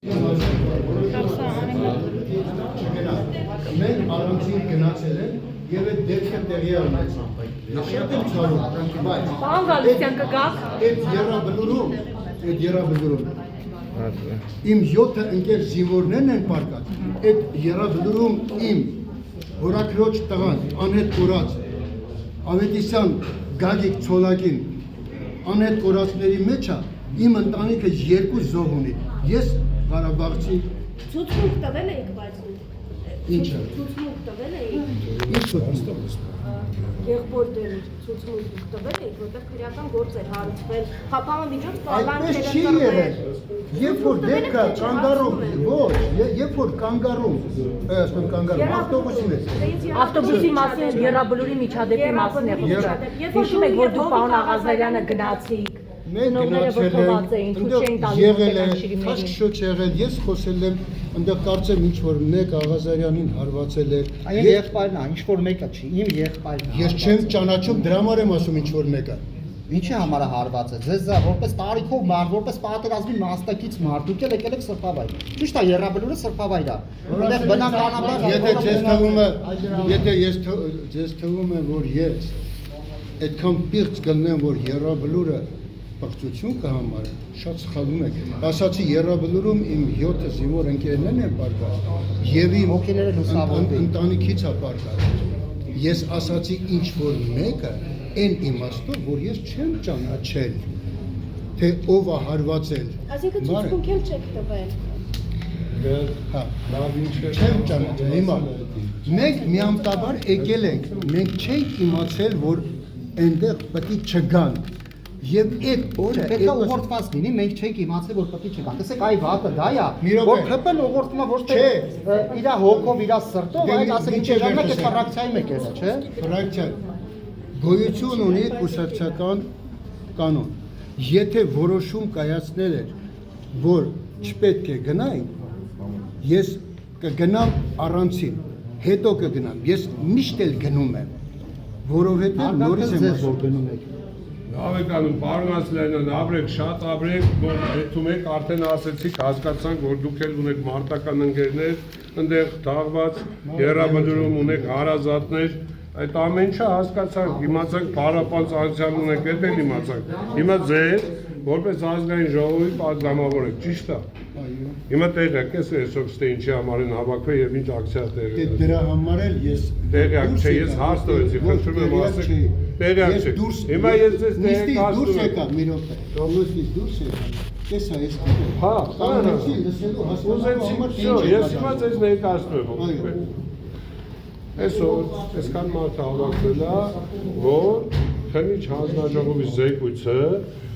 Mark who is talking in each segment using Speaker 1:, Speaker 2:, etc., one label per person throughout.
Speaker 1: Մենք առանցին գնացել են եւ այդ դեպքը տեղի ունեցավ։ Շատ եմ ցարում, բայց
Speaker 2: Պարոն Գալստյան կգաք։
Speaker 1: այդ երաբլուրում իմ 7 ընկեր զինվորներն են պարկած։ Այդ երաբլուրում իմ հորաքրոջ տղան անհետ կորած Ավետիսյան Գագիկ Ցոլակին անհետ կորածների մեջ է իմ ընտանիքը 2 զոհ ունի։ Ես Ղարաբաղցի
Speaker 2: Ցուցմունք տվել եք բայց
Speaker 1: ինչ է։
Speaker 2: Ցուցմունք տվել եք։
Speaker 1: Ինչ ցուցմունք։
Speaker 2: Եղբորներ ցուցմունք տվել եք, որտեղ քրեական գործ էր հարուցվել։ Խափանու միջոց
Speaker 1: Այդպես չի եղել։ Երբ որ դեպքը կանգառում, ոչ, երբ որ կանգառում, ասում կանգառում ավտոբուսին է։
Speaker 2: Ավտոբուսի մասին Եռաբլուրի միջադեպի մասին է խոսքը։ Հիշում եք, որ դուք պարոն Աղազարյանը գնացիք։
Speaker 1: Մենք գնացել ենք, եղել է, քաշքշոչ եղել, ես խոսել եմ, այնտեղ կարծեմ ինչ որ մեկ Աղազարյանին հարվածել էր։
Speaker 3: Այն եղբայրն է, ինչ որ մեկը չի, իմ եղբայրն է։
Speaker 1: Ես չեմ ճանաչում, դրա համար եմ ասում ինչ որ մեկը։
Speaker 3: Ինչի համար է հարվածը։ Ձեզ որպես տարիքով մարդ, որպես պատերազմի մասնակից մարդ, դուք եկել եք Սրբավայր։ Ճիշտ է, Եռաբլուրը Սրբավայր է։ Այնտեղ բնականաբար
Speaker 1: եթե ձեզ թվում է, որ ես այդքան պիղծ կլնեմ, որ Եռաբլուրը պղծություն կհամարը, շատ սխալում եք։ Ասացի Եռաբլուրում իմ 7 զինվոր ընկերներն են պարկած եւ իմ ընտանիքից է պարկած։ Ես ասացի ինչ որ մեկը այն իմաստով, որ ես չեմ ճանաչել, թե ով է հարվածել։
Speaker 2: Այսինքն ցուցմունք էլ չեք տվել։
Speaker 1: Հա, չեմ ճանաչել։ Հիմա մենք միամտաբար եկել ենք, մենք չենք իմացել, որ այնտեղ պետք է չգան։ Եվ այդ օրը
Speaker 3: պետք է ուղղորդված լինի, մենք չենք իմացել, որ պետք է չգան։ Տեսեք, այ վատը դա է, որ ՀՊ-ն ուղղորդվում է ոչ թե իր հոգով, իր սրտով, այլ ասենք ինչ ժամանակ է ֆրակցիայի մեջ է, չէ՞։
Speaker 1: Ֆրակցիա գոյություն ունի կուսակցական կանոն։ Եթե որոշում կայացնել էր, որ չպետք է գնային, ես կգնամ առանցին, հետո կգնամ։ Ես միշտ էլ գնում եմ, որովհետև նորից եմ
Speaker 3: որ գնում եք։
Speaker 4: Ավեկանում, պարոն Ասլյանյան, ապրեք, շատ ապրեք, որ հետում եք, արդեն ասեցիք, հասկացանք, որ դուք էլ ունեք մարտական ընկերներ, ընդեղ թաղված, Եռաբլուրում ունեք հարազատներ, այդ ամեն ինչը հասկացանք, իմացանք, փառապանց անցյալ ունեք, այդ էլ իմացանք։ Հիմա ձեզ, որպես ազգային ժողովի պատգամավոր եք, ճիշտ է։ Հիմա տեղյակ ես այսօր ստե ինչի համար են հավաքվել եւ ինչ ակցիա տեղի։
Speaker 1: Դրա համար էլ ես
Speaker 4: տեղյակ չէ, ես հարց տվեցի, խնդրում եմ ասեք, տեղյակ չէ։ Հիմա ես ձեզ տեղյակ
Speaker 1: դուրս եկա մի րոպե։ Դուրս եկա։ Տեսա ես։
Speaker 4: Հա,
Speaker 1: կանեցի լսելու հասկանալու համար
Speaker 4: ես հիմա ձեզ ներկայացնում եմ։ Այսօր այսքան մարդ հավաքվել է, որ քննիչ հանձնաժողովի զեկույցը,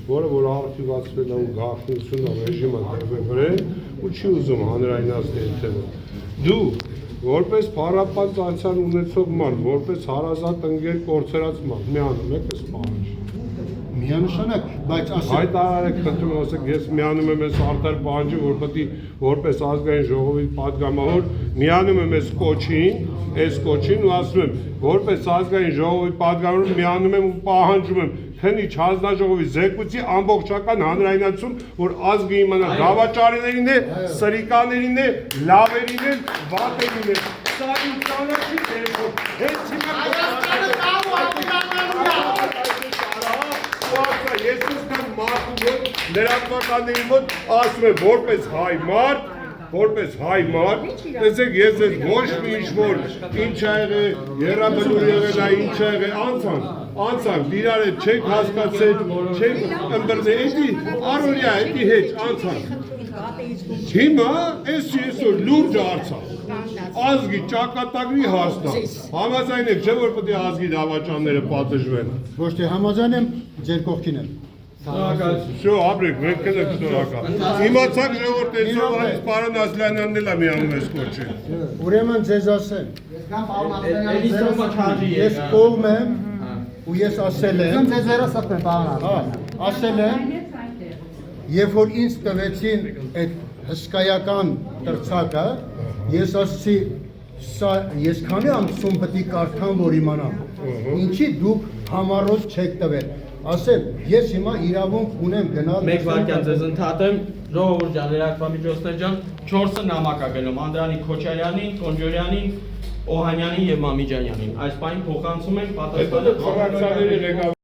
Speaker 4: որը որ արխիվացվել է ու գաղտնիությունը ռեժիմը դեպրել ու չի ուզում հանրայնացնել թեման։ Դու որպես փառապանց անցյալ ունեցող մարդ, որպես հարազատ ընկեր կորցրած մարդ, միանում եք այս պահանջը։
Speaker 1: Միանշանակ, բայց ասեք
Speaker 4: հայտարարեք, խնդրում եմ ասեք, ես միանում եմ այս արդար պահանջը, որ պետք է որպես ազգային ժողովի պատգամավոր միանում եմ այս կոչին ու ասում եմ, որպես ազգային ժողովի պատգամավոր միանում եմ ու պահանջում եմ քննիչ հանձնաժողովի զեկույցի ամբողջական հանրայնացում, որ ազգը իմանա գավաճարիներին է, սրիկաներին է, լավերին է, վատերին է։ Սա իմ ճանաչի դեպքում, հենց հիմա ես ուսկան մարդու մոտ, լրատվականների մոտ ասում եմ, որպես հայ մարդ, տեսեք ես ես ոչ մի ինչ-որ ինչ ա եղել, Եռաբլուր եղել է, ինչ ա եղել, անցանք, իրար հետ չեք հասկացել, չեք ըմբրձել, էդի առօրյա, էդի հետ անցանք։ Հիմա այսօր լուրջ արցավ, ազգի ճակատագրի հասնա, համաձայն եք, չէ որ պետք է ազգի դավաճանները պատժվեն։
Speaker 1: ոչ թե համաձայն եմ, ձեր կողքին եմ։
Speaker 4: Շո ապրեք, մենք կդեք շնորհակալ։ Իմացաք ժողովուրդ այսօր այս պարոն Ասլյանյանն էլ է միանում այս կոչին։
Speaker 1: Ուրեմն ձեզ ասեմ, ես կողմ եմ ու ես ասել եմ, ասել եմ, երբ որ ինձ տվեցին այդ հսկայական տրցակը, ես ասեցի, սա ես քանի ամսում պետք է կարդամ, որ իմանամ, ինչի դուք համառոտ չեք տվել։ Ասեմ, ես հիմա իրավունք ունեմ գնալ։
Speaker 5: Մեկ վարքյան ձեզ ընդհատեմ, Ժողովուրդ ջան, լրատվամիջոցներ ջան, 4-ը նամակ ա գնում Անդրանիկ Քոչարյանին, Կոնջորյանին, Օհանյանին եւ Մամիջանյանին։ Այս բանի փոխանցում ենք
Speaker 4: Հետո
Speaker 5: պատասխանը
Speaker 4: դե խորհրդարանի ղեկավար